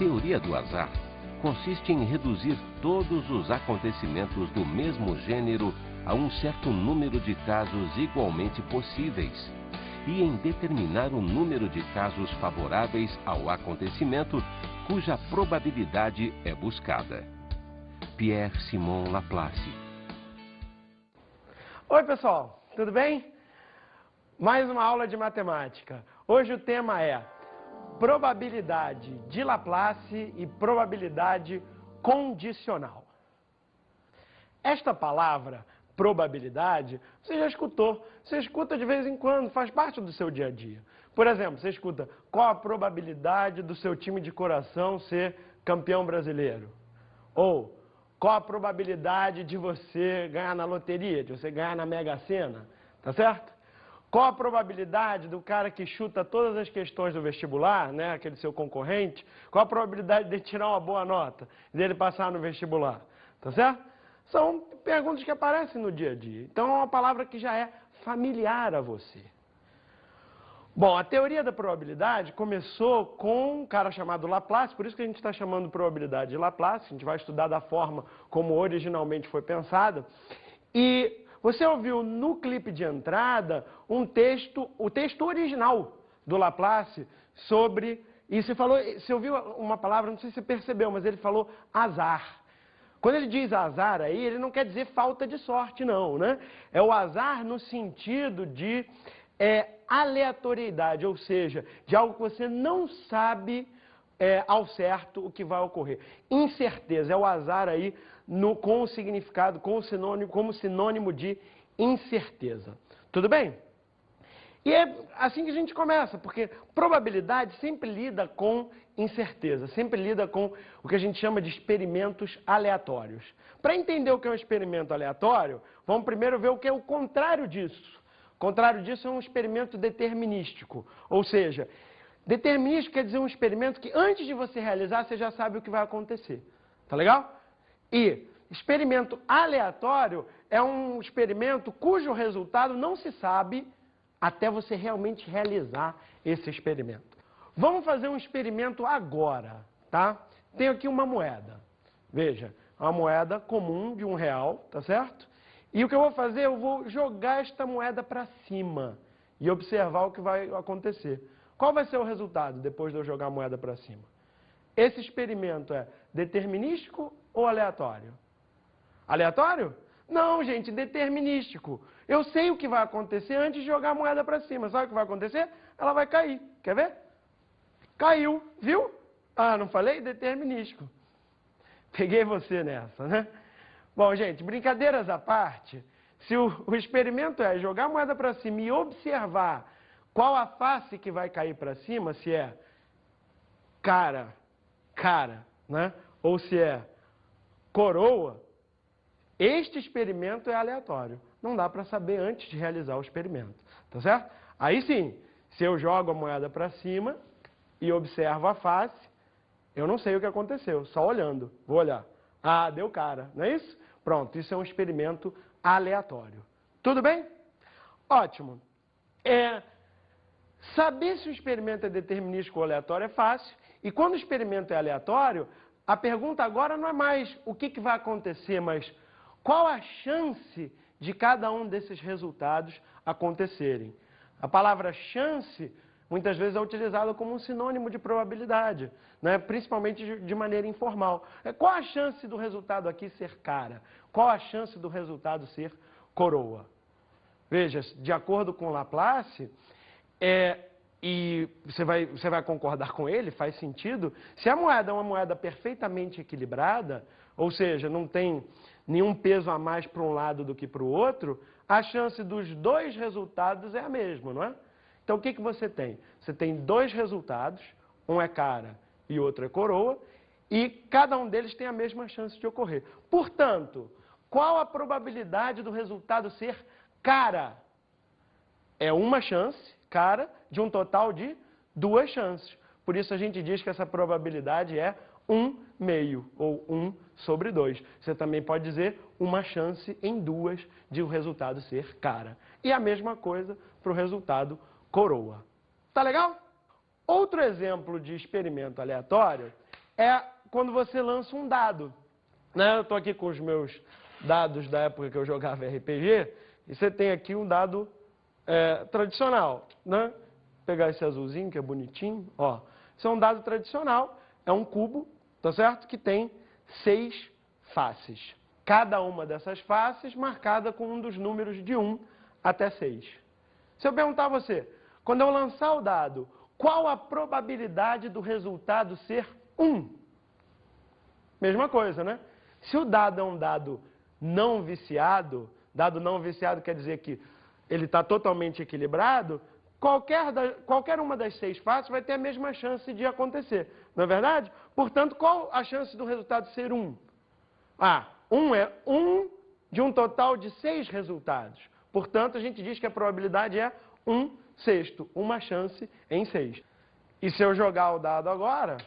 teoria do azar consiste em reduzir todos os acontecimentos do mesmo gênero a um certo número de casos igualmente possíveis e em determinar o número de casos favoráveis ao acontecimento cuja probabilidade é buscada. Pierre-Simon Laplace. Oi, pessoal, tudo bem? Mais uma aula de matemática. Hoje o tema é probabilidade de Laplace e probabilidade condicional. Esta palavra, probabilidade, você já escutou. Você escuta de vez em quando, faz parte do seu dia a dia. Por exemplo, você escuta qual a probabilidade do seu time de coração ser campeão brasileiro? Ou qual a probabilidade de você ganhar na loteria, de você ganhar na Mega Sena? Tá certo? Qual a probabilidade do cara que chuta todas as questões do vestibular, né, aquele seu concorrente, qual a probabilidade de tirar uma boa nota, dele passar no vestibular? Tá certo? São perguntas que aparecem no dia a dia. Então é uma palavra que já é familiar a você. Bom, a teoria da probabilidade começou com um cara chamado Laplace, por isso que a gente está chamando probabilidade de Laplace, a gente vai estudar da forma como originalmente foi pensada. E você ouviu no clipe de entrada o texto original do Laplace sobre, e você ouviu uma palavra, não sei se você percebeu, mas ele falou azar. Quando ele diz azar aí, ele não quer dizer falta de sorte, não, né? É o azar no sentido de aleatoriedade, ou seja, de algo que você não sabe ao certo o que vai ocorrer. Incerteza é o azar aí com o significado, como sinônimo de incerteza. Tudo bem? E é assim que a gente começa, porque probabilidade sempre lida com incerteza, sempre lida com o que a gente chama de experimentos aleatórios. Para entender o que é um experimento aleatório, vamos primeiro ver o que é o contrário disso. O contrário disso é um experimento determinístico, ou seja, determinístico quer dizer um experimento que antes de você realizar, você já sabe o que vai acontecer. Tá legal? E experimento aleatório é um experimento cujo resultado não se sabe até você realmente realizar esse experimento. Vamos fazer um experimento agora, tá? Tenho aqui uma moeda. Veja, uma moeda comum de R$1, tá certo? E o que eu vou fazer, eu vou jogar esta moeda para cima e observar o que vai acontecer. Qual vai ser o resultado depois de eu jogar a moeda para cima? Esse experimento é determinístico ou aleatório? Aleatório? Não, gente, determinístico. Eu sei o que vai acontecer antes de jogar a moeda para cima. Sabe o que vai acontecer? Ela vai cair. Quer ver? Caiu, viu? Ah, não falei? Determinístico. Peguei você nessa, né? Bom, gente, brincadeiras à parte, se o experimento é jogar a moeda para cima e observar qual a face que vai cair para cima, se é cara, né? Ou se é coroa, este experimento é aleatório. Não dá para saber antes de realizar o experimento, tá certo? Aí sim, se eu jogo a moeda para cima e observo a face, eu não sei o que aconteceu, só olhando, vou olhar. Ah, deu cara, não é isso? Pronto, isso é um experimento aleatório. Tudo bem? Ótimo. Saber se o experimento é determinístico ou aleatório é fácil, e quando o experimento é aleatório, a pergunta agora não é mais o que vai acontecer, mas qual a chance de cada um desses resultados acontecerem. A palavra chance muitas vezes é utilizada como um sinônimo de probabilidade, né? Principalmente de maneira informal. Qual a chance do resultado aqui ser cara? Qual a chance do resultado ser coroa? Veja, de acordo com Laplace, e você vai concordar com ele, faz sentido, se a moeda é uma moeda perfeitamente equilibrada, ou seja, não tem nenhum peso a mais para um lado do que para o outro, a chance dos dois resultados é a mesma, não é? Então, o que você tem? Você tem dois resultados, um é cara e outro é coroa, e cada um deles tem a mesma chance de ocorrer. Portanto, qual a probabilidade do resultado ser cara? É uma chance, cara, de um total de duas chances. Por isso a gente diz que essa probabilidade é 1/2, ou 1/2. Você também pode dizer uma chance em duas de o resultado ser cara. E a mesma coisa para o resultado coroa. Tá legal? Outro exemplo de experimento aleatório é quando você lança um dado. Né? Eu estou aqui com os meus dados da época que eu jogava RPG, e você tem aqui um dado tradicional. Né? Vou pegar esse azulzinho, que é bonitinho. Ó. Isso é um dado tradicional, é um cubo, tá certo? Que tem 6 faces. Cada uma dessas faces marcada com um dos números de 1 até 6. Se eu perguntar a você, quando eu lançar o dado, qual a probabilidade do resultado ser 1? Mesma coisa, né? Se o dado é um dado não viciado quer dizer que ele está totalmente equilibrado, qualquer uma das 6 faces vai ter a mesma chance de acontecer. Não é verdade? Portanto, qual a chance do resultado ser 1? 1 é 1 de um total de 6 resultados. Portanto, a gente diz que a probabilidade é 1/6, uma chance em 6. E se eu jogar o dado agora,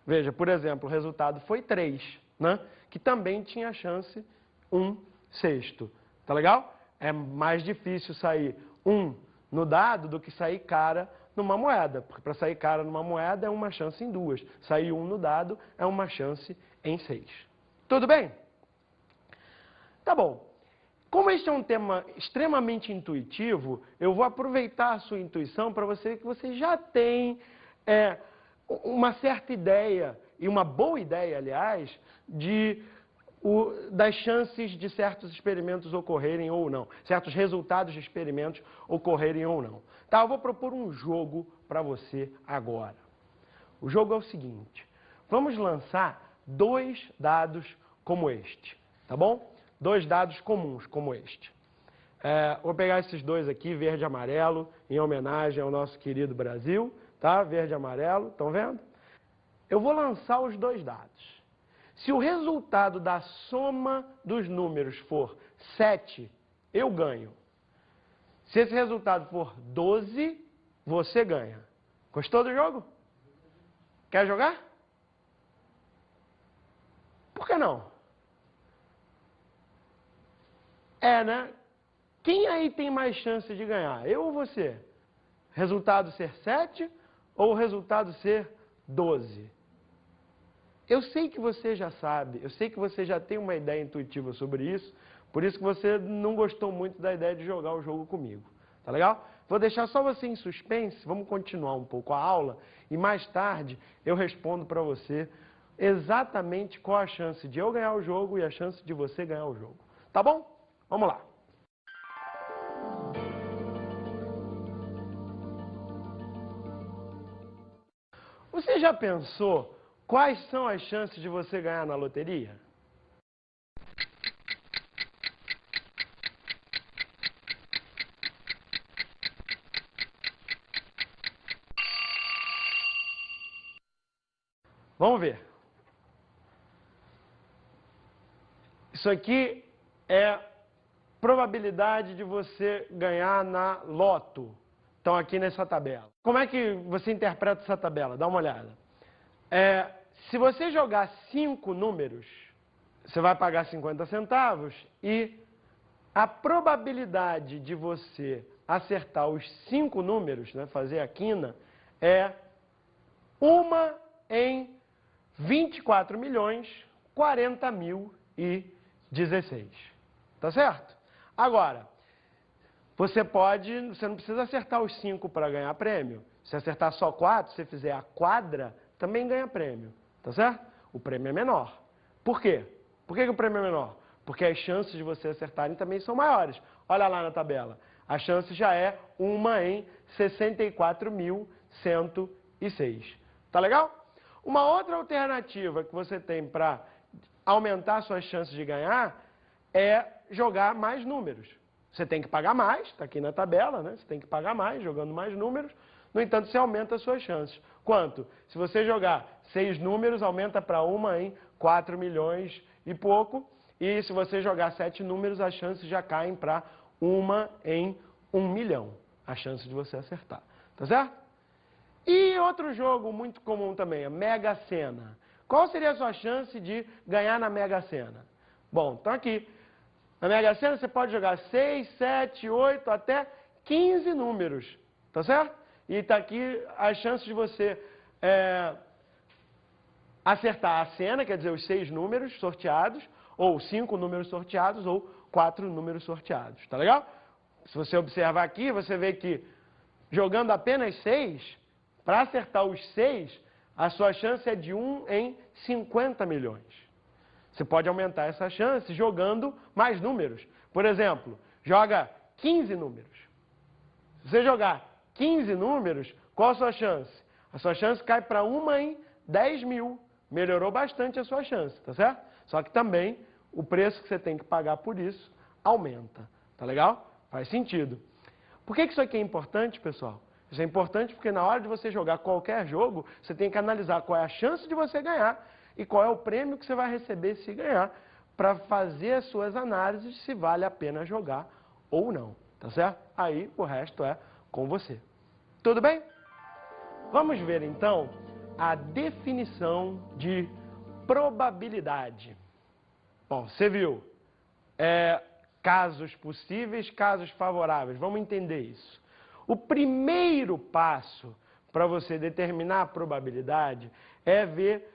veja, por exemplo, o resultado foi 3, né? Que também tinha chance 1/6. Tá legal? É mais difícil sair 1 no dado do que sair cara numa moeda. Porque para sair cara numa moeda é uma chance em 2. Sair 1 no dado é uma chance em 6. Tudo bem? Tá bom. Como este é um tema extremamente intuitivo, eu vou aproveitar a sua intuição para você ver que você já tem uma certa ideia, e uma boa ideia, aliás, das chances de certos experimentos ocorrerem ou não, certos resultados de experimentos ocorrerem ou não. Tá, eu vou propor um jogo para você agora. O jogo é o seguinte, vamos lançar 2 dados como este, tá bom? 2 dados comuns como este. Vou pegar esses 2 aqui, verde e amarelo, em homenagem ao nosso querido Brasil, tá? Verde e amarelo, estão vendo? Eu vou lançar os 2 dados. Se o resultado da soma dos números for 7, eu ganho. Se esse resultado for 12, você ganha. Gostou do jogo? Quer jogar? Por que não? Né? Quem aí tem mais chance de ganhar? Eu ou você? Resultado ser 7 ou o resultado ser 12? Eu sei que você já sabe, eu sei que você já tem uma ideia intuitiva sobre isso, por isso que você não gostou muito da ideia de jogar o jogo comigo. Tá legal? Vou deixar só você em suspense, vamos continuar um pouco a aula e mais tarde eu respondo para você exatamente qual a chance de eu ganhar o jogo e a chance de você ganhar o jogo. Tá bom? Vamos lá. Você já pensou quais são as chances de você ganhar na loteria? Vamos ver. Isso aqui é probabilidade de você ganhar na loto. Então, aqui nessa tabela. Como é que você interpreta essa tabela? Dá uma olhada. Se você jogar 5 números, você vai pagar 50 centavos e a probabilidade de você acertar os 5 números, né, fazer a quina, é 1 em 24.040.016. Tá certo? Agora, você não precisa acertar os 5 para ganhar prêmio. Se acertar só 4, se fizer a quadra, também ganha prêmio. Tá certo? O prêmio é menor. Por quê? Por que o prêmio é menor? Porque as chances de você acertarem também são maiores. Olha lá na tabela. A chance já é 1 em 64.106. Tá legal? Uma outra alternativa que você tem para aumentar suas chances de ganhar é jogar mais números. Você tem que pagar mais, está aqui na tabela, né? Você tem que pagar mais, jogando mais números. No entanto, você aumenta as suas chances. Quanto? Se você jogar 6 números, aumenta para 1 em 4 milhões e pouco. E se você jogar 7 números, as chances já caem para 1 em 1 milhão. A chance de você acertar. Tá certo? E outro jogo muito comum também, a Mega Sena. Qual seria a sua chance de ganhar na Mega Sena? Bom, então aqui. Na Mega Sena você pode jogar 6, 7, 8, até 15 números. Tá certo? E está aqui as chances de você acertar a cena, quer dizer, os 6 números sorteados, ou 5 números sorteados, ou 4 números sorteados. Tá legal? Se você observar aqui, você vê que jogando apenas 6, para acertar os 6, a sua chance é de 1 em 50 milhões. Você pode aumentar essa chance jogando mais números. Por exemplo, joga 15 números. Se você jogar 15 números, qual a sua chance? A sua chance cai para 1 em 10 mil. Melhorou bastante a sua chance, tá certo? Só que também o preço que você tem que pagar por isso aumenta. Tá legal? Faz sentido. Por que isso aqui é importante, pessoal? Isso é importante porque na hora de você jogar qualquer jogo, você tem que analisar qual é a chance de você ganhar e qual é o prêmio que você vai receber se ganhar, para fazer as suas análises se vale a pena jogar ou não, tá certo? Aí o resto é com você. Tudo bem? Vamos ver então a definição de probabilidade. Bom, você viu, casos possíveis, casos favoráveis. Vamos entender isso. O primeiro passo para você determinar a probabilidade é ver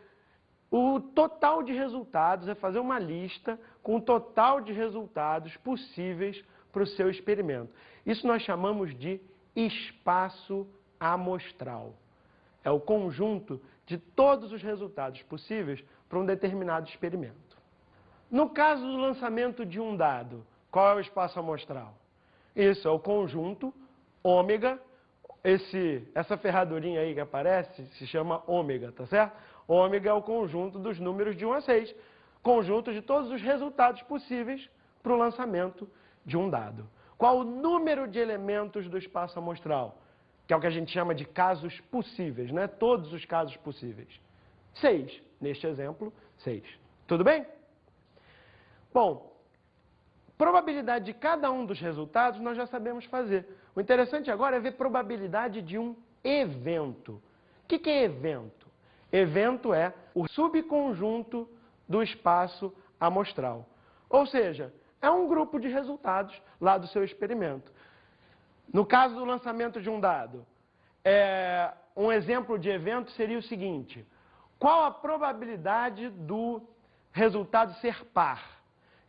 o total de resultados, é fazer uma lista com o total de resultados possíveis para o seu experimento. Isso nós chamamos de espaço amostral. É o conjunto de todos os resultados possíveis para um determinado experimento. No caso do lançamento de um dado, qual é o espaço amostral? Isso é o conjunto ômega, essa ferradurinha aí que aparece se chama ômega, tá certo? Ômega é o conjunto dos números de 1 a 6, conjunto de todos os resultados possíveis para o lançamento de um dado. Qual o número de elementos do espaço amostral? Que é o que a gente chama de casos possíveis, né? Todos os casos possíveis. 6, neste exemplo, 6. Tudo bem? Bom, probabilidade de cada um dos resultados nós já sabemos fazer. O interessante agora é ver probabilidade de um evento. O que é evento? Evento é o subconjunto do espaço amostral. Ou seja, é um grupo de resultados lá do seu experimento. No caso do lançamento de um dado, um exemplo de evento seria o seguinte: qual a probabilidade do resultado ser par?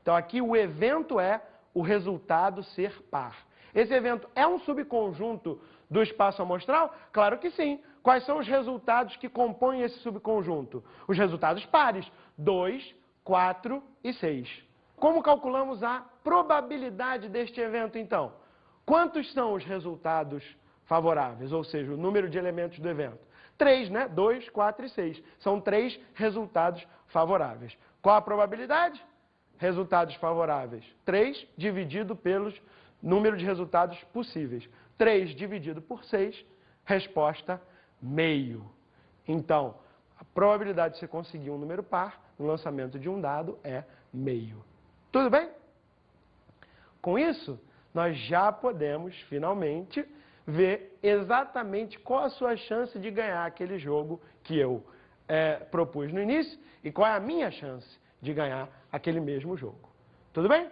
Então aqui o evento é o resultado ser par. Esse evento é um subconjunto do espaço amostral? Claro que sim. Quais são os resultados que compõem esse subconjunto? Os resultados pares, 2, 4 e 6. Como calculamos a probabilidade deste evento, então? Quantos são os resultados favoráveis, ou seja, o número de elementos do evento? 3, né? 2, 4 e 6. São 3 resultados favoráveis. Qual a probabilidade? Resultados favoráveis. 3 dividido pelos número de resultados possíveis. 3 dividido por 6, resposta meio. Então, a probabilidade de você conseguir um número par no lançamento de um dado é meio. Tudo bem? Com isso, nós já podemos, finalmente, ver exatamente qual a sua chance de ganhar aquele jogo que eu propus no início e qual é a minha chance de ganhar aquele mesmo jogo. Tudo bem?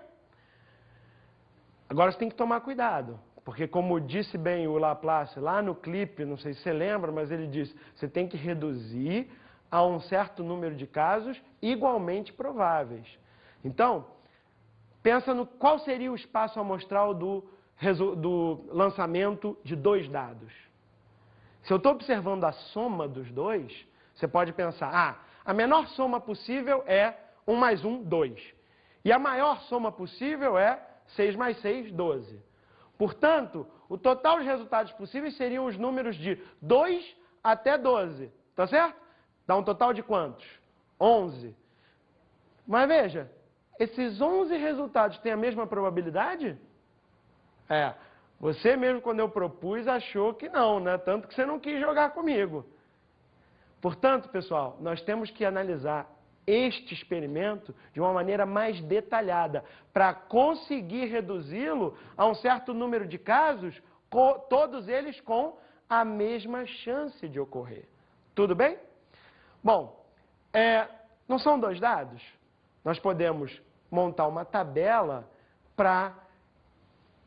Agora você tem que tomar cuidado, porque como disse bem o Laplace lá no clipe, não sei se você lembra, mas ele disse, você tem que reduzir a um certo número de casos igualmente prováveis. Então, pensa no qual seria o espaço amostral do lançamento de 2 dados. Se eu estou observando a soma dos dois, você pode pensar, a menor soma possível é 1 mais 1, 2. E a maior soma possível é 6 mais 6, 12. Portanto, o total de resultados possíveis seriam os números de 2 até 12. Tá certo? Dá um total de quantos? 11. Mas veja, esses 11 resultados têm a mesma probabilidade? Você mesmo quando eu propus achou que não, né? Tanto que você não quis jogar comigo. Portanto, pessoal, nós temos que analisar este experimento de uma maneira mais detalhada, para conseguir reduzi-lo a um certo número de casos, todos eles com a mesma chance de ocorrer. Tudo bem? Bom, não são 2 dados? Nós podemos montar uma tabela para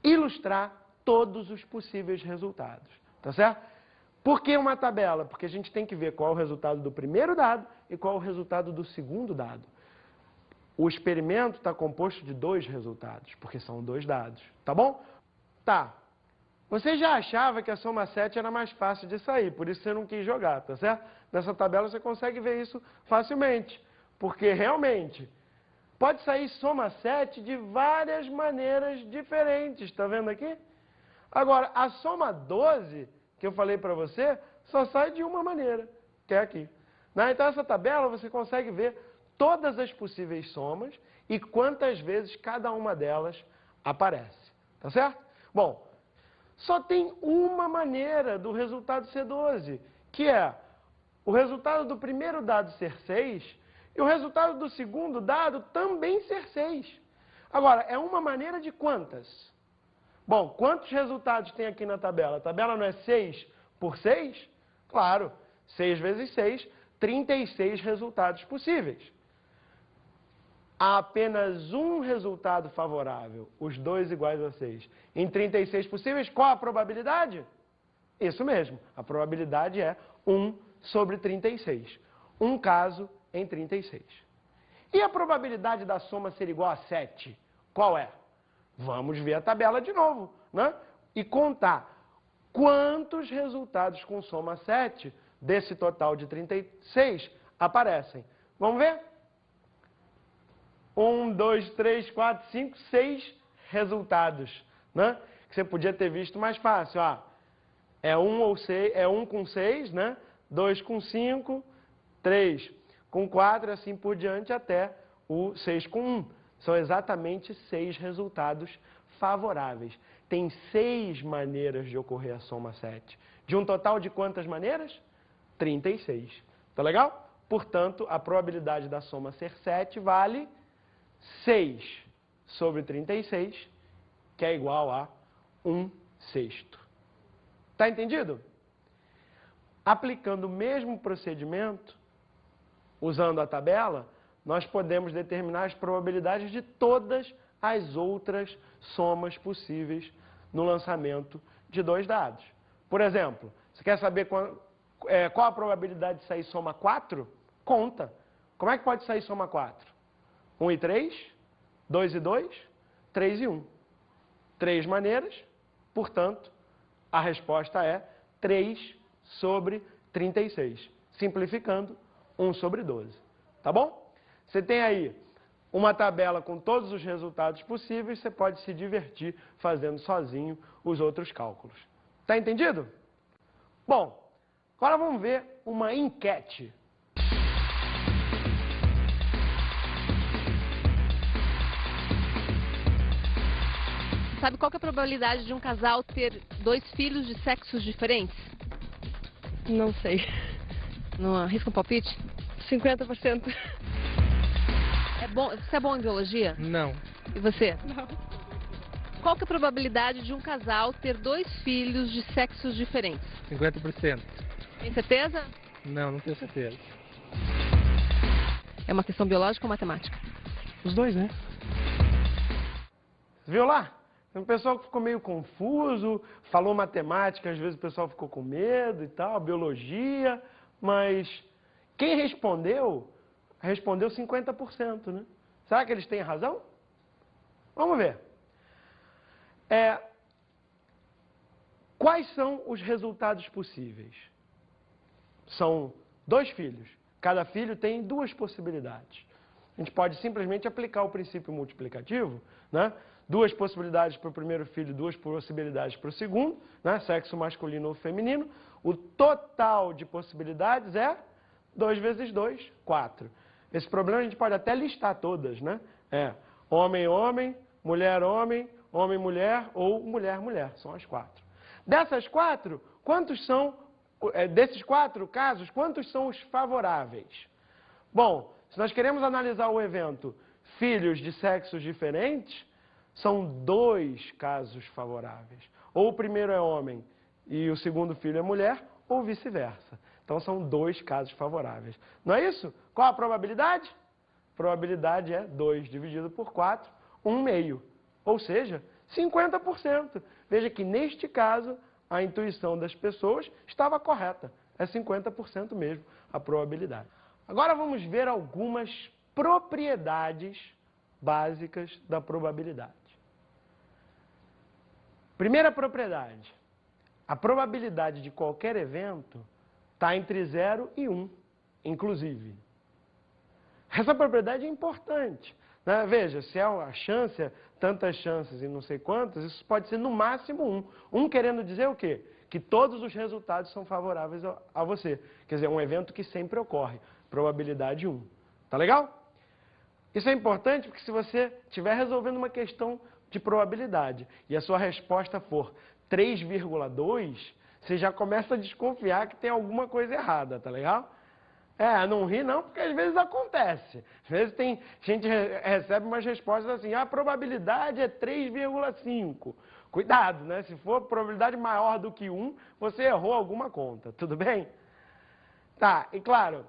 ilustrar todos os possíveis resultados, tá certo? Por que uma tabela? Porque a gente tem que ver qual é o resultado do primeiro dado e qual é o resultado do segundo dado. O experimento está composto de 2 resultados, porque são 2 dados, tá bom? Tá. Você já achava que a soma 7 era mais fácil de sair, por isso você não quis jogar, tá certo? Nessa tabela você consegue ver isso facilmente, porque realmente pode sair soma 7 de várias maneiras diferentes, tá vendo aqui? Agora, a soma 12, que eu falei para você, só sai de uma maneira, que é aqui. Né? Então, essa tabela você consegue ver todas as possíveis somas e quantas vezes cada uma delas aparece. Tá certo? Bom, só tem uma maneira do resultado ser 12, que é o resultado do primeiro dado ser 6 e o resultado do segundo dado também ser 6. Agora, é uma maneira de quantas? Bom, quantos resultados tem aqui na tabela? A tabela não é 6 por 6? Claro, 6 vezes 6, 36 resultados possíveis. Há apenas um resultado favorável, os dois iguais a 6. Em 36 possíveis, qual a probabilidade? Isso mesmo, a probabilidade é 1 sobre 36. Um caso em 36. E a probabilidade da soma ser igual a 7? Qual é? Vamos ver a tabela de novo, né? E contar quantos resultados com soma 7 desse total de 36 aparecem. Vamos ver? 1, 2, 3, 4, 5, 6 resultados, né? Que você podia ter visto mais fácil. É 1 com 6, né? 2 com 5, 3 com 4, assim por diante, até o 6 com 1. São exatamente 6 resultados favoráveis. Tem 6 maneiras de ocorrer a soma 7. De um total de quantas maneiras? 36. Tá legal? Portanto, a probabilidade da soma ser 7 vale 6 sobre 36, que é igual a 1/6. Tá entendido? Aplicando o mesmo procedimento, usando a tabela, nós podemos determinar as probabilidades de todas as outras somas possíveis no lançamento de 2 dados. Por exemplo, você quer saber qual a probabilidade de sair soma 4? Conta. Como é que pode sair soma 4? 1 e 3, 2 e 2, 3 e 1. 3 maneiras, portanto, a resposta é 3 sobre 36. Simplificando, 1 sobre 12. Tá bom? Você tem aí uma tabela com todos os resultados possíveis, você pode se divertir fazendo sozinho os outros cálculos. Tá entendido? Bom, agora vamos ver uma enquete. Sabe qual que é a probabilidade de um casal ter 2 filhos de sexos diferentes? Não sei. Não arrisca um palpite? 50%. Você é bom em biologia? Não. E você? Não. Qual que é a probabilidade de um casal ter 2 filhos de sexos diferentes? 50%. Tem certeza? Não tenho certeza. É uma questão biológica ou matemática? Os dois, né? Viu lá? O pessoal ficou meio confuso, falou matemática, às vezes o pessoal ficou com medo e tal, biologia, mas quem respondeu 50%, né? Será que eles têm razão? Vamos ver. Quais são os resultados possíveis? São 2 filhos. Cada filho tem 2 possibilidades. A gente pode simplesmente aplicar o princípio multiplicativo, né? 2 possibilidades para o primeiro filho, 2 possibilidades para o segundo, né? Sexo masculino ou feminino. O total de possibilidades é 2 vezes 2, 4. Esse problema a gente pode até listar todas, né? Homem, homem, mulher, homem, homem, mulher ou mulher, mulher. São as 4. Dessas 4, desses 4 casos, quantos são os favoráveis? Bom, se nós queremos analisar o evento filhos de sexos diferentes, são 2 casos favoráveis. Ou o primeiro é homem e o segundo filho é mulher, ou vice-versa. Então, são 2 casos favoráveis. Não é isso? Qual a probabilidade? A probabilidade é 2 dividido por 4, 1/2. Ou seja, 50%. Veja que, neste caso, a intuição das pessoas estava correta. É 50% mesmo a probabilidade. Agora vamos ver algumas propriedades básicas da probabilidade. Primeira propriedade. A probabilidade de qualquer evento está entre 0 e 1, inclusive. Essa propriedade é importante, né? Veja, se é a chance, tantas chances e não sei quantas, isso pode ser no máximo 1. 1 querendo dizer o quê? Que todos os resultados são favoráveis a você. Quer dizer, um evento que sempre ocorre. Probabilidade 1. Tá legal? Isso é importante porque se você estiver resolvendo uma questão de probabilidade e a sua resposta for 3,2, você já começa a desconfiar que tem alguma coisa errada, tá legal? Não ri não, porque às vezes acontece. Às vezes tem gente recebe umas respostas assim, a probabilidade é 3,5. Cuidado, né? Se for probabilidade maior do que 1, você errou alguma conta, tudo bem? Tá, e claro,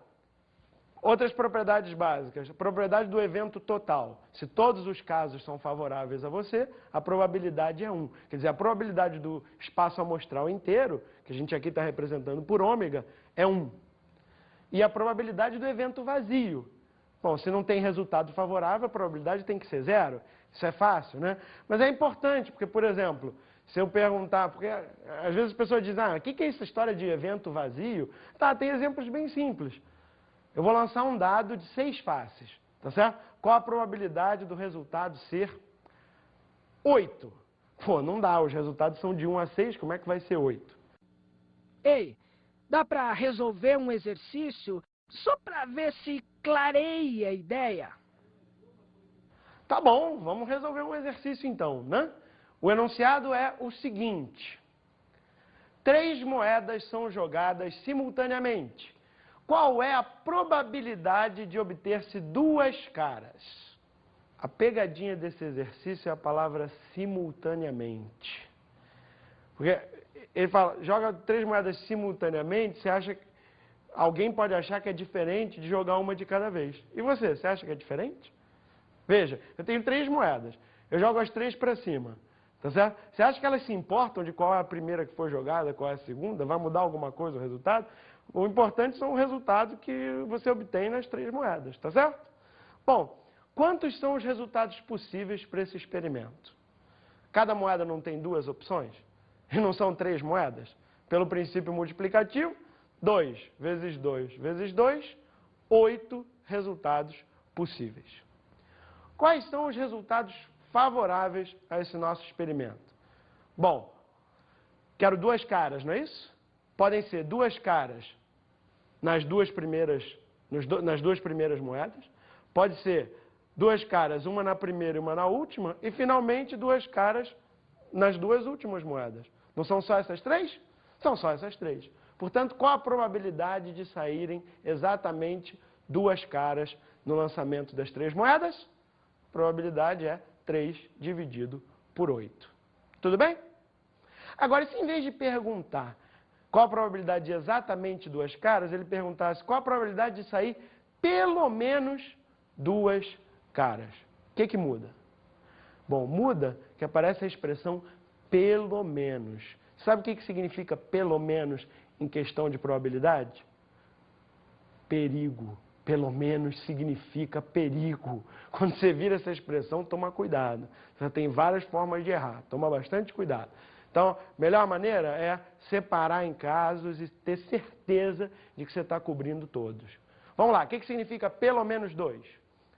outras propriedades básicas. A probabilidade do evento total. Se todos os casos são favoráveis a você, a probabilidade é 1. Quer dizer, a probabilidade do espaço amostral inteiro, que a gente aqui está representando por ômega, é 1. E a probabilidade do evento vazio. Bom, se não tem resultado favorável, a probabilidade tem que ser 0. Isso é fácil, né? Mas é importante, porque, por exemplo, se eu perguntar, porque às vezes as pessoas dizem, o que é essa história de evento vazio? Tá, tem exemplos bem simples. Eu vou lançar um dado de 6 faces, tá certo? Qual a probabilidade do resultado ser 8? Pô, não dá, os resultados são de 1 a 6, como é que vai ser 8? Ei, dá para resolver um exercício só para ver se clareia a ideia? Tá bom, vamos resolver um exercício então, né? O enunciado é o seguinte. 3 moedas são jogadas simultaneamente. Qual é a probabilidade de obter-se 2 caras? A pegadinha desse exercício é a palavra simultaneamente. Porque ele fala, joga 3 moedas simultaneamente, você acha que alguém pode achar que é diferente de jogar uma de cada vez. E você acha que é diferente? Veja, eu tenho 3 moedas, eu jogo as 3 para cima, tá certo? Você acha que elas se importam de qual é a primeira que foi jogada, qual é a segunda? Vai mudar alguma coisa o resultado? O importante são o resultado que você obtém nas 3 moedas, tá certo? Bom, quantos são os resultados possíveis para esse experimento? Cada moeda não tem 2 opções? E não são 3 moedas? Pelo princípio multiplicativo, 2 vezes 2 vezes 2, 8 resultados possíveis. Quais são os resultados favoráveis a esse nosso experimento? Bom, quero 2 caras, não é isso? Podem ser 2 caras nas duas primeiras moedas. Pode ser 2 caras, uma na primeira e uma na última. E, finalmente, 2 caras nas 2 últimas moedas. Não são só essas 3? São só essas 3. Portanto, qual a probabilidade de saírem exatamente 2 caras no lançamento das 3 moedas? A probabilidade é 3 dividido por 8. Tudo bem? Agora, se em vez de perguntar qual a probabilidade de exatamente 2 caras, ele perguntasse qual a probabilidade de sair pelo menos 2 caras. O que muda? Bom, muda que aparece a expressão pelo menos. Sabe o que significa pelo menos em questão de probabilidade? Perigo. Pelo menos significa perigo. Quando você vira essa expressão, toma cuidado. Você tem várias formas de errar. Toma bastante cuidado. Então, a melhor maneira é separar em casos e ter certeza de que você está cobrindo todos. Vamos lá, o que significa pelo menos 2?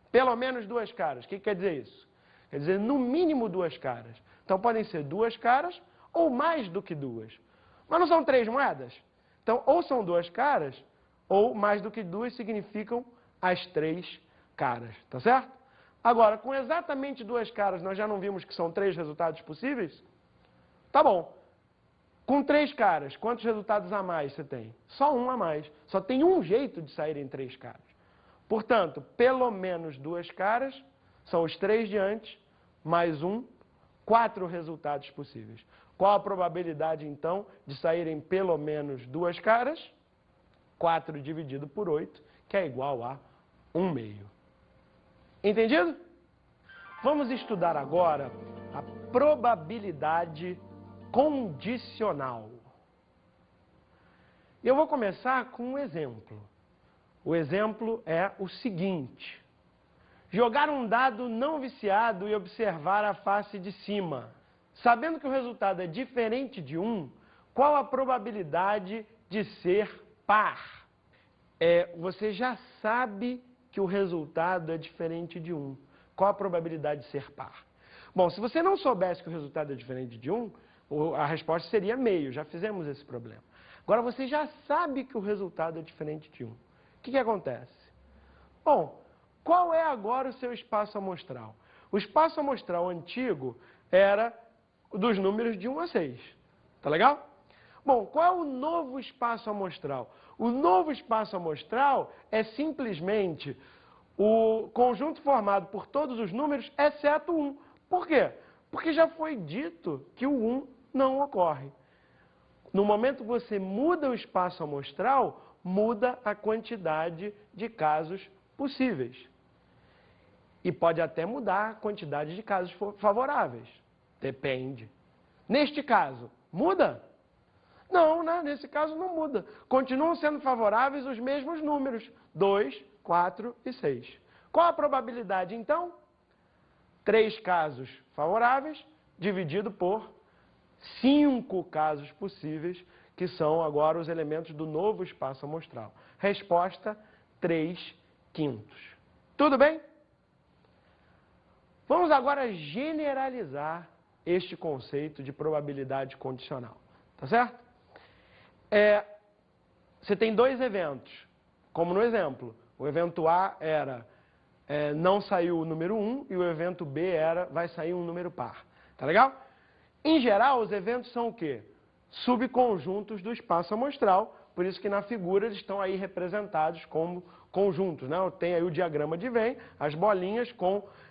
Pelo menos 2 caras. O que quer dizer isso? Quer dizer, no mínimo 2 caras. Então, podem ser 2 caras ou mais do que 2. Mas não são 3 moedas? Então, ou são 2 caras, ou mais do que 2 significam as 3 caras. Tá certo? Agora, com exatamente 2 caras, nós já não vimos que são 3 resultados possíveis? Tá bom. Com 3 caras, quantos resultados a mais você tem? Só um a mais. Só tem um jeito de saírem 3 caras. Portanto, pelo menos 2 caras, são os 3 de antes, mais 1, 4 resultados possíveis. Qual a probabilidade, então, de saírem pelo menos 2 caras? 4 dividido por 8, que é igual a 1/2. Entendido? Vamos estudar agora a probabilidade condicional. E eu vou começar com um exemplo. O exemplo é o seguinte: jogar um dado não viciado e observar a face de cima. Sabendo que o resultado é diferente de 1, qual a probabilidade de ser par? Você já sabe que o resultado é diferente de 1. Qual a probabilidade de ser par? Bom, se você não soubesse que o resultado é diferente de 1, a resposta seria meio. Já fizemos esse problema. Agora você já sabe que o resultado é diferente de 1. O que acontece? Bom, qual é agora o seu espaço amostral? O espaço amostral antigo era dos números de 1 a 6. Tá legal? Bom, qual é o novo espaço amostral? O novo espaço amostral é simplesmente o conjunto formado por todos os números, exceto 1. Por quê? Porque já foi dito que o 1 não ocorre. No momento que você muda o espaço amostral, muda a quantidade de casos possíveis. E pode até mudar a quantidade de casos favoráveis. Depende. Neste caso, muda? Não, né? Nesse caso não muda. Continuam sendo favoráveis os mesmos números, 2, 4 e 6. Qual a probabilidade, então? 3 casos favoráveis dividido por 5 casos possíveis, que são agora os elementos do novo espaço amostral. Resposta, 3/5. Tudo bem? Vamos agora generalizar este conceito de probabilidade condicional. Tá certo? Você tem 2 eventos, como no exemplo. O evento A era não saiu o número 1 e o evento B era vai sair um número par. Tá legal? Em geral, os eventos são o quê? Subconjuntos do espaço amostral, por isso que na figura eles estão aí representados como conjuntos, né? Tem aí o diagrama de Venn, as bolinhas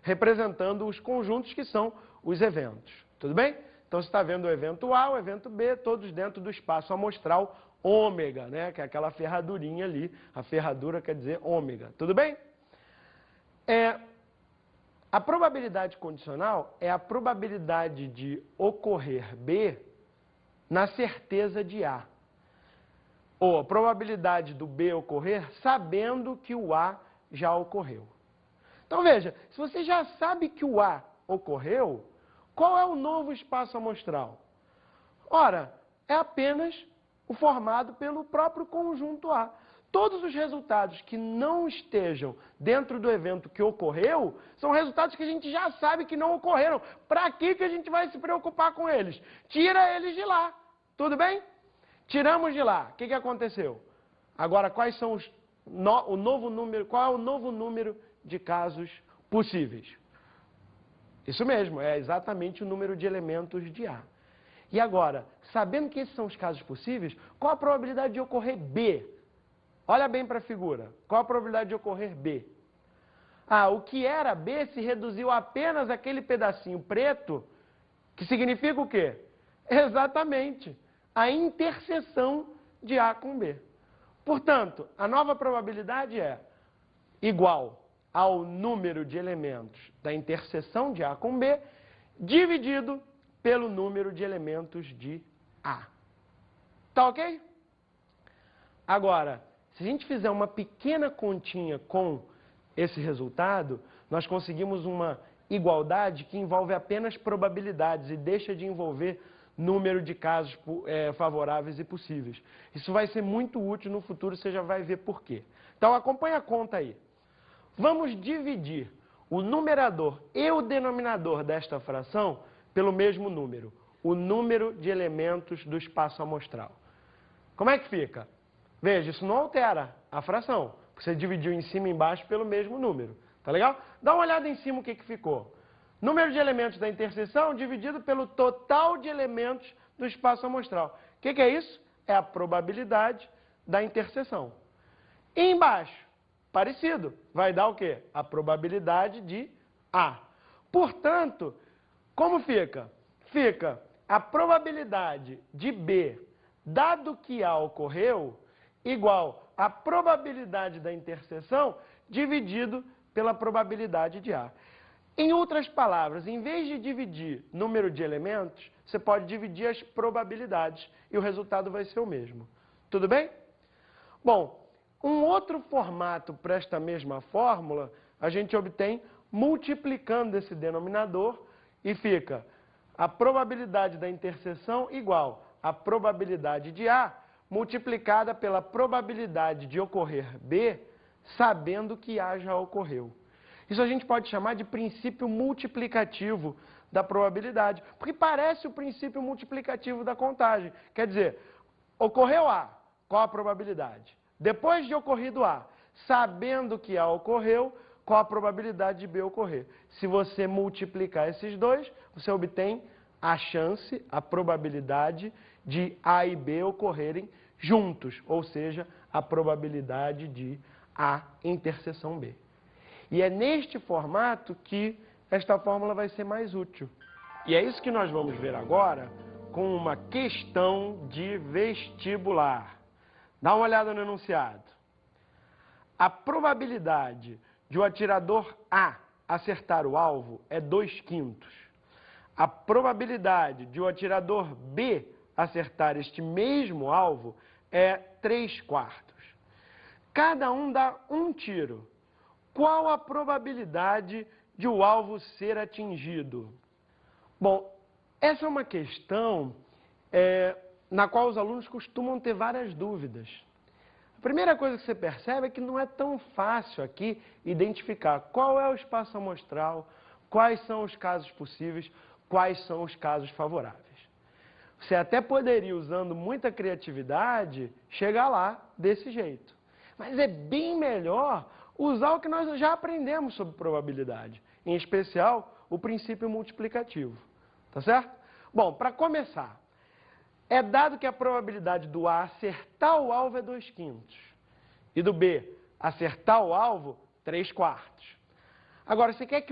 representando os conjuntos que são os eventos. Tudo bem? Então você está vendo o evento A, o evento B, todos dentro do espaço amostral ômega, né? Que é aquela ferradurinha ali, a ferradura quer dizer ômega. Tudo bem? A probabilidade condicional é a probabilidade de ocorrer B na certeza de A. Ou a probabilidade do B ocorrer sabendo que o A já ocorreu. Então veja, se você já sabe que o A ocorreu, qual é o novo espaço amostral? Ora, é apenas o formado pelo próprio conjunto A. Todos os resultados que não estejam dentro do evento que ocorreu, são resultados que a gente já sabe que não ocorreram. Para que a gente vai se preocupar com eles? Tira eles de lá. Tudo bem? Tiramos de lá. O que aconteceu? Agora, quais são o novo número? Qual é o novo número de casos possíveis? Isso mesmo, é exatamente o número de elementos de A. E agora, sabendo que esses são os casos possíveis, qual a probabilidade de ocorrer B? Olha bem para a figura. Qual a probabilidade de ocorrer B? O que era B se reduziu apenas àquele pedacinho preto, que significa o quê? Exatamente, a interseção de A com B. Portanto, a nova probabilidade é igual ao número de elementos da interseção de A com B, dividido pelo número de elementos de A. Tá ok? Agora, se a gente fizer uma pequena continha com esse resultado, nós conseguimos uma igualdade que envolve apenas probabilidades e deixa de envolver número de casos favoráveis e possíveis. Isso vai ser muito útil no futuro, você já vai ver por quê. Então, acompanha a conta aí. Vamos dividir o numerador e o denominador desta fração pelo mesmo número, o número de elementos do espaço amostral. Como é que fica? Veja, isso não altera a fração, porque você dividiu em cima e embaixo pelo mesmo número. Tá legal? Dá uma olhada em cima o que ficou. Número de elementos da interseção dividido pelo total de elementos do espaço amostral. O que é isso? É a probabilidade da interseção. E embaixo, parecido, vai dar o quê? A probabilidade de A. Portanto, como fica? Fica a probabilidade de B, dado que A ocorreu, igual à probabilidade da interseção dividido pela probabilidade de A. Em outras palavras, em vez de dividir número de elementos, você pode dividir as probabilidades e o resultado vai ser o mesmo. Tudo bem? Bom, um outro formato para esta mesma fórmula, a gente obtém multiplicando esse denominador e fica a probabilidade da interseção igual a probabilidade de A multiplicada pela probabilidade de ocorrer B, sabendo que A já ocorreu. Isso a gente pode chamar de princípio multiplicativo da probabilidade, porque parece o princípio multiplicativo da contagem. Quer dizer, ocorreu A, qual a probabilidade? Depois de ocorrido A, sabendo que A ocorreu, qual a probabilidade de B ocorrer? Se você multiplicar esses dois, você obtém a chance, a probabilidade de A e B ocorrerem juntos, ou seja, a probabilidade de A interseção B. E é neste formato que esta fórmula vai ser mais útil. E é isso que nós vamos ver agora com uma questão de vestibular. Dá uma olhada no enunciado. A probabilidade de o atirador A acertar o alvo é 2/5. A probabilidade de o atirador B acertar este mesmo alvo é 3/4. Cada um dá um tiro. Qual a probabilidade de o alvo ser atingido? Bom, essa é uma questão na qual os alunos costumam ter várias dúvidas. A primeira coisa que você percebe é que não é tão fácil aqui identificar qual é o espaço amostral, quais são os casos possíveis, quais são os casos favoráveis. Você até poderia, usando muita criatividade, chegar lá desse jeito. Mas é bem melhor usar o que nós já aprendemos sobre probabilidade, em especial o princípio multiplicativo. Tá certo? Bom, para começar, é dado que a probabilidade do A acertar o alvo é 2/5 e do B acertar o alvo 3/4. Agora, você quer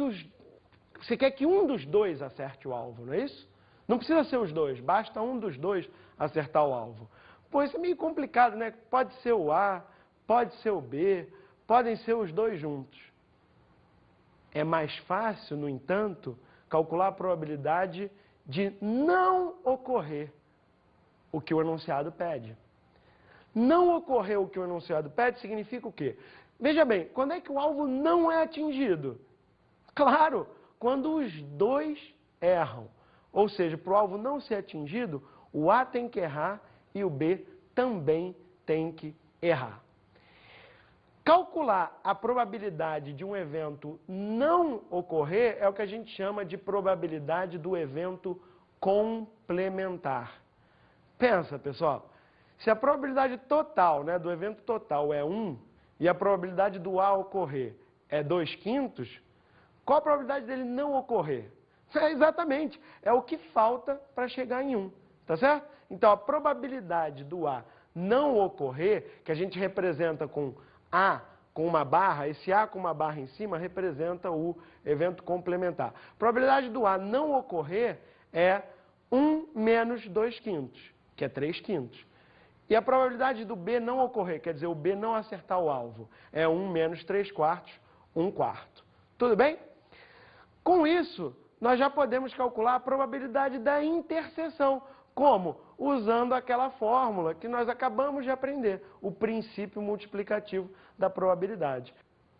que um dos dois acerte o alvo, não é isso? Não precisa ser os dois, basta um dos dois acertar o alvo. Pois é meio complicado, né? Pode ser o A, pode ser o B, podem ser os dois juntos. É mais fácil, no entanto, calcular a probabilidade de não ocorrer o que o enunciado pede. Não ocorrer o que o enunciado pede significa o quê? Veja bem, quando é que o alvo não é atingido? Claro, quando os dois erram. Ou seja, para o alvo não ser atingido, o A tem que errar e o B também tem que errar. Calcular a probabilidade de um evento não ocorrer é o que a gente chama de probabilidade do evento complementar. Pensa, pessoal, se a probabilidade total, do evento total é 1 e a probabilidade do A ocorrer é 2/5, qual a probabilidade dele não ocorrer? Exatamente, é o que falta para chegar em 1, tá certo? Então, a probabilidade do A não ocorrer, que a gente representa com A com uma barra, esse A com uma barra em cima representa o evento complementar. A probabilidade do A não ocorrer é 1 menos 2/5, que é 3/5. E a probabilidade do B não ocorrer, quer dizer, o B não acertar o alvo, é 1 menos 3/4, 1/4. Tudo bem? Com isso, nós já podemos calcular a probabilidade da interseção. Como? Usando aquela fórmula que nós acabamos de aprender, o princípio multiplicativo da probabilidade.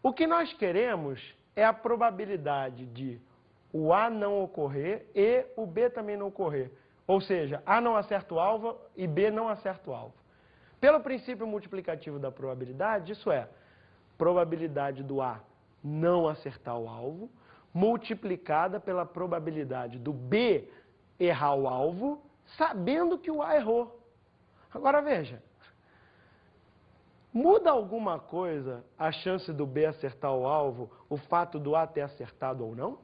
O que nós queremos é a probabilidade de o A não ocorrer e o B também não ocorrer. Ou seja, A não acerta o alvo e B não acerta o alvo. Pelo princípio multiplicativo da probabilidade, isso é, probabilidade do A não acertar o alvo, multiplicada pela probabilidade do B errar o alvo, sabendo que o A errou. Agora veja, muda alguma coisa a chance do B acertar o alvo, o fato do A ter acertado ou não?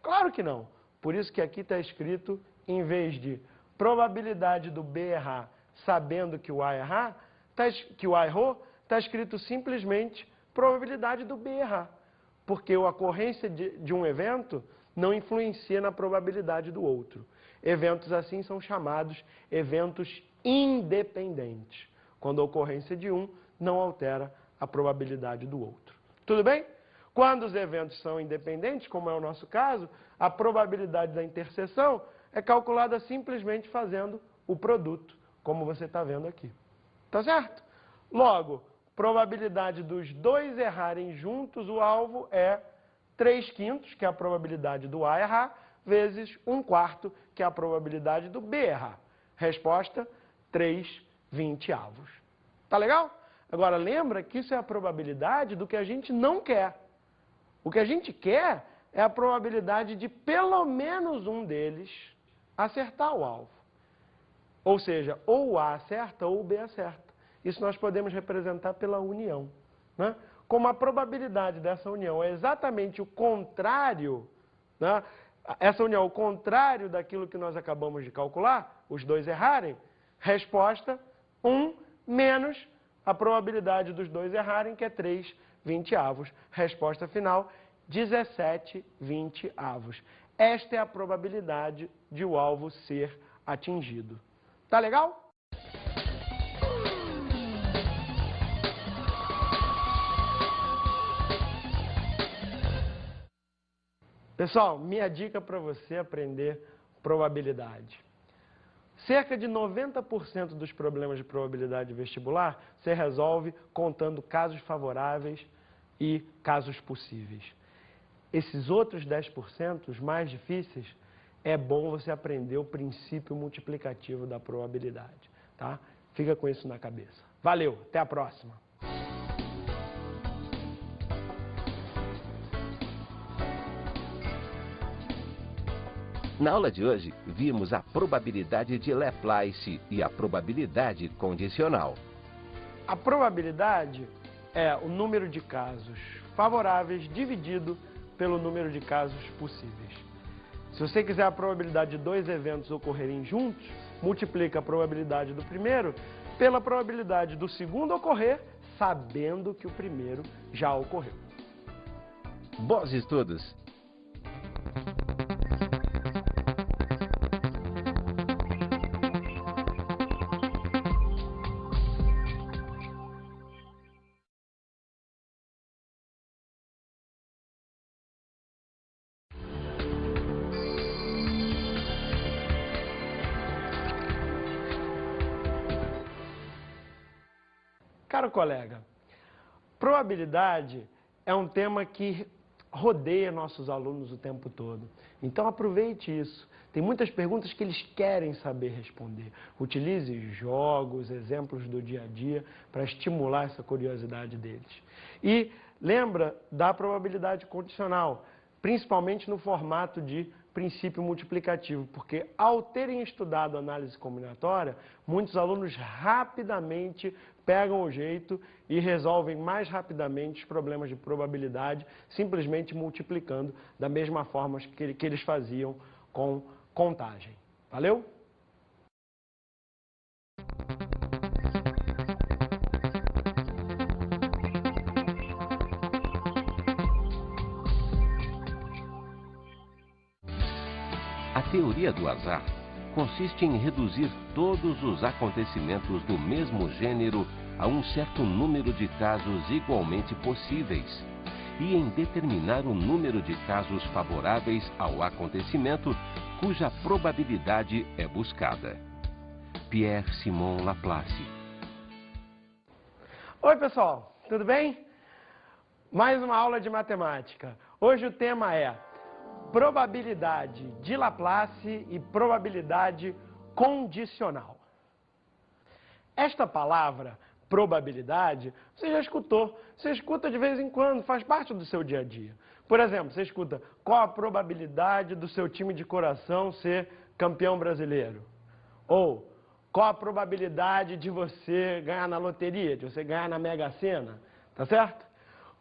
Claro que não. Por isso que aqui está escrito, em vez de probabilidade do B errar, sabendo que o A errou, está escrito simplesmente probabilidade do B errar. Porque a ocorrência de um evento não influencia na probabilidade do outro. Eventos assim são chamados eventos independentes, quando a ocorrência de um não altera a probabilidade do outro. Tudo bem? Quando os eventos são independentes, como é o nosso caso, a probabilidade da interseção é calculada simplesmente fazendo o produto, como você está vendo aqui. Tá certo? Logo, probabilidade dos dois errarem juntos o alvo é 3/5, que é a probabilidade do A errar, vezes 1/4, que é a probabilidade do B errar. Resposta, 3/20. Tá legal? Agora, lembra que isso é a probabilidade do que a gente não quer. O que a gente quer é a probabilidade de pelo menos um deles acertar o alvo. Ou seja, ou o A acerta ou o B acerta. Isso nós podemos representar pela união, né? Como a probabilidade dessa união é exatamente o contrário, né? Essa união é o contrário daquilo que nós acabamos de calcular, os dois errarem, resposta 1 menos a probabilidade dos dois errarem, que é 3/20. Resposta final, 17/20. Esta é a probabilidade de o alvo ser atingido. Tá legal? Pessoal, minha dica para você aprender probabilidade. Cerca de 90% dos problemas de probabilidade vestibular você resolve contando casos favoráveis e casos possíveis. Esses outros 10%, os mais difíceis, é bom você aprender o princípio multiplicativo da probabilidade, tá? Fica com isso na cabeça. Valeu, até a próxima! Na aula de hoje, vimos a probabilidade de Laplace e a probabilidade condicional. A probabilidade é o número de casos favoráveis dividido pelo número de casos possíveis. Se você quiser a probabilidade de dois eventos ocorrerem juntos, multiplica a probabilidade do primeiro pela probabilidade do segundo ocorrer, sabendo que o primeiro já ocorreu. Bons estudos! Caro colega, probabilidade é um tema que rodeia nossos alunos o tempo todo. Então aproveite isso. Tem muitas perguntas que eles querem saber responder. Utilize jogos, exemplos do dia a dia para estimular essa curiosidade deles. E lembra da probabilidade condicional, principalmente no formato de princípio multiplicativo, porque ao terem estudado análise combinatória, muitos alunos rapidamente pegam o jeito e resolvem mais rapidamente os problemas de probabilidade, simplesmente multiplicando da mesma forma que eles faziam com contagem. Valeu? A teoria do azar consiste em reduzir todos os acontecimentos do mesmo gênero a um certo número de casos igualmente possíveis e em determinar o número de casos favoráveis ao acontecimento cuja probabilidade é buscada. Pierre-Simon Laplace. Oi, pessoal, tudo bem? Mais uma aula de matemática. Hoje o tema é probabilidade de Laplace e probabilidade condicional. Esta palavra, probabilidade, você já escutou. Você escuta de vez em quando, faz parte do seu dia a dia. Por exemplo, você escuta qual a probabilidade do seu time de coração ser campeão brasileiro? Ou qual a probabilidade de você ganhar na loteria, de você ganhar na Mega Sena? Tá certo?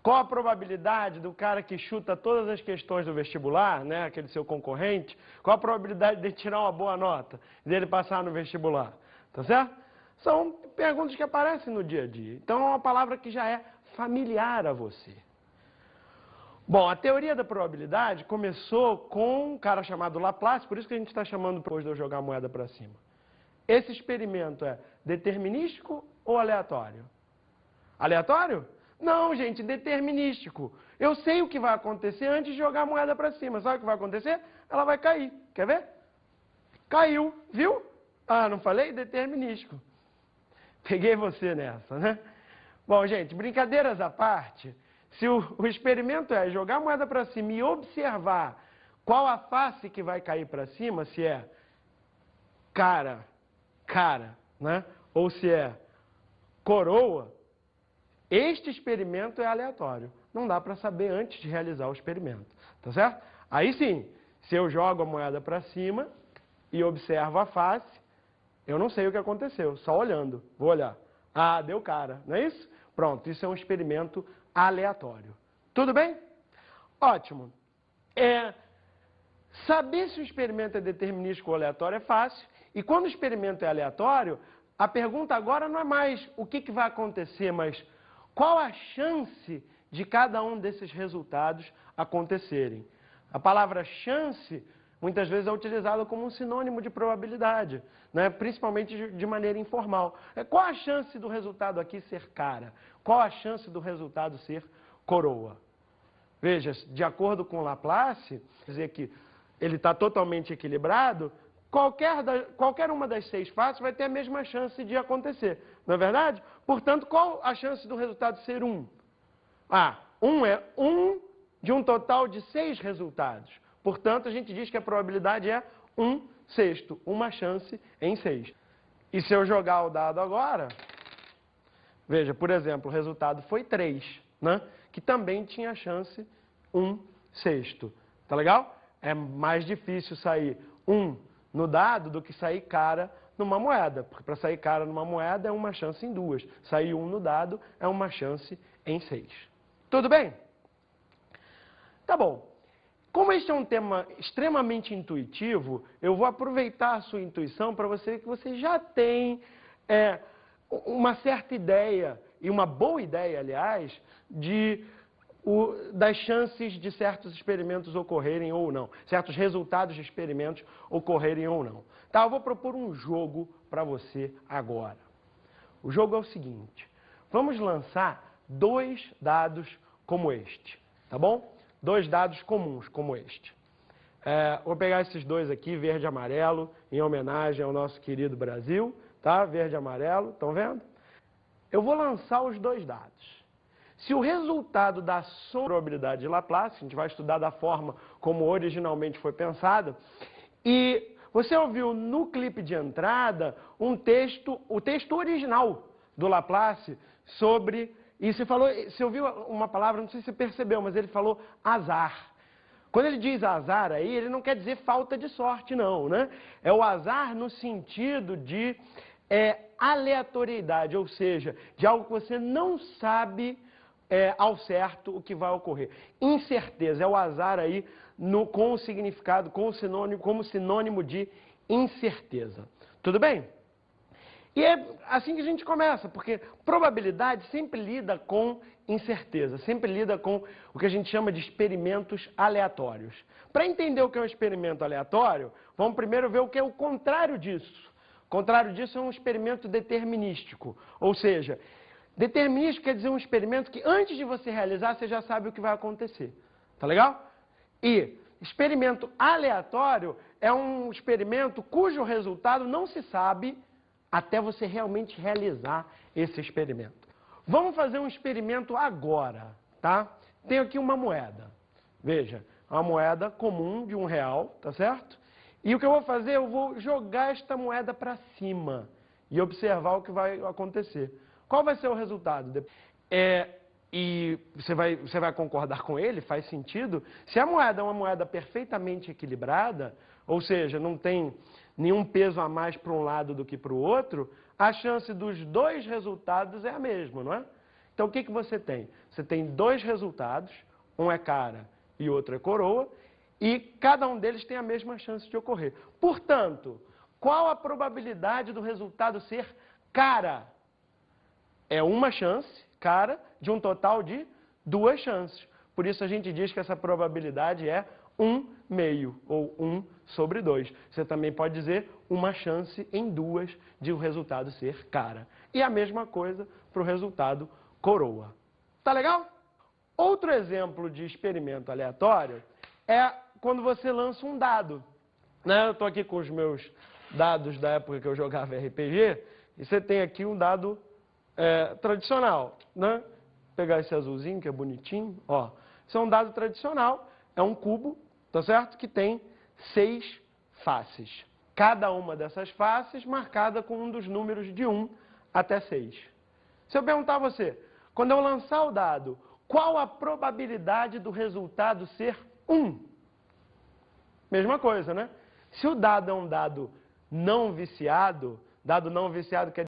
Qual a probabilidade do cara que chuta todas as questões do vestibular, né, aquele seu concorrente, qual a probabilidade de tirar uma boa nota, dele passar no vestibular? Tá certo? São perguntas que aparecem no dia a dia. Então é uma palavra que já é familiar a você. Bom, a teoria da probabilidade começou com um cara chamado Laplace, por isso que a gente está chamando depois de eu jogar a moeda para cima. Esse experimento é determinístico ou aleatório? Aleatório? Não, gente, determinístico. Eu sei o que vai acontecer antes de jogar a moeda para cima. Sabe o que vai acontecer? Ela vai cair. Quer ver? Caiu, viu? Ah, não falei? Determinístico. Peguei você nessa, né? Bom, gente, brincadeiras à parte, se o experimento é jogar a moeda para cima e observar qual a face que vai cair para cima, se é cara, né? Ou se é coroa, este experimento é aleatório. Não dá para saber antes de realizar o experimento, tá certo? Aí sim, se eu jogo a moeda para cima e observo a face, eu não sei o que aconteceu, só olhando. Vou olhar. Ah, deu cara, não é isso? Pronto, isso é um experimento aleatório. Tudo bem? Ótimo. Saber se o experimento é determinístico ou aleatório é fácil. E quando o experimento é aleatório, a pergunta agora não é mais o que vai acontecer, mas qual a chance de cada um desses resultados acontecerem. A palavra chance muitas vezes é utilizada como um sinônimo de probabilidade, né? Principalmente de maneira informal. Qual a chance do resultado aqui ser cara? Qual a chance do resultado ser coroa? Veja, de acordo com Laplace, quer dizer que ele está totalmente equilibrado, qualquer uma das 6 faces vai ter a mesma chance de acontecer, não é verdade? Portanto, qual a chance do resultado ser 1? 1 é 1 de um total de 6 resultados. Portanto, a gente diz que a probabilidade é 1/6, uma chance em 6. E se eu jogar o dado agora, veja, por exemplo, o resultado foi 3, né? Que também tinha chance 1/6. Tá legal? É mais difícil sair 1 no dado do que sair cara numa moeda. Porque para sair cara numa moeda é uma chance em 2. Sair 1 no dado é uma chance em 6. Tudo bem? Tá bom. Como este é um tema extremamente intuitivo, eu vou aproveitar a sua intuição para você ver que você já tem uma certa ideia, e uma boa ideia, aliás, das chances de certos experimentos ocorrerem ou não, certos resultados de experimentos ocorrerem ou não. Tá, eu vou propor um jogo para você agora. O jogo é o seguinte: vamos lançar 2 dados como este, tá bom? 2 dados comuns como este. Vou pegar esses 2 aqui, verde e amarelo, em homenagem ao nosso querido Brasil, tá? Verde e amarelo, estão vendo? Eu vou lançar os 2 dados. Se o resultado da soma da probabilidade de Laplace, a gente vai estudar da forma como originalmente foi pensada, e você ouviu no clipe de entrada o texto original do Laplace sobre... E você ouviu uma palavra, não sei se você percebeu, mas ele falou azar. Quando ele diz azar aí, ele não quer dizer falta de sorte, não, né? É o azar no sentido de aleatoriedade, ou seja, de algo que você não sabe ao certo o que vai ocorrer. Incerteza, é o azar aí com o significado, como sinônimo de incerteza. Tudo bem? E é assim que a gente começa, porque probabilidade sempre lida com incerteza, sempre lida com o que a gente chama de experimentos aleatórios. Para entender o que é um experimento aleatório, vamos primeiro ver o que é o contrário disso. O contrário disso é um experimento determinístico, ou seja, determinístico quer dizer um experimento que antes de você realizar, você já sabe o que vai acontecer. Tá legal? E experimento aleatório é um experimento cujo resultado não se sabe até você realmente realizar esse experimento. Vamos fazer um experimento agora, tá? Tenho aqui uma moeda. Veja, uma moeda comum de R$1, tá certo? E o que eu vou fazer, eu vou jogar esta moeda para cima e observar o que vai acontecer. Qual vai ser o resultado? E você vai concordar com ele, faz sentido. Se a moeda é uma moeda perfeitamente equilibrada, ou seja, não tem nenhum peso a mais para um lado do que para o outro, a chance dos 2 resultados é a mesma, não é? Então, o que você tem? Você tem 2 resultados, um é cara e outro é coroa, e cada um deles tem a mesma chance de ocorrer. Portanto, qual a probabilidade do resultado ser cara? É uma chance, cara, de um total de 2 chances. Por isso a gente diz que essa probabilidade é 1/2, ou 1/2. Você também pode dizer uma chance em 2 de o resultado ser cara. E a mesma coisa para o resultado coroa. Tá legal? Outro exemplo de experimento aleatório é quando você lança um dado. Né? Eu estou aqui com os meus dados da época que eu jogava RPG, e você tem aqui um dado tradicional. Né? Vou pegar esse azulzinho, que é bonitinho. Ó. Isso é um dado tradicional, é um cubo, tá certo? Que tem 6 faces. Cada uma dessas faces marcada com um dos números de 1 até 6. Se eu perguntar a você, quando eu lançar o dado, qual a probabilidade do resultado ser 1? Mesma coisa, né? Se o dado é um dado não viciado, dado não viciado quer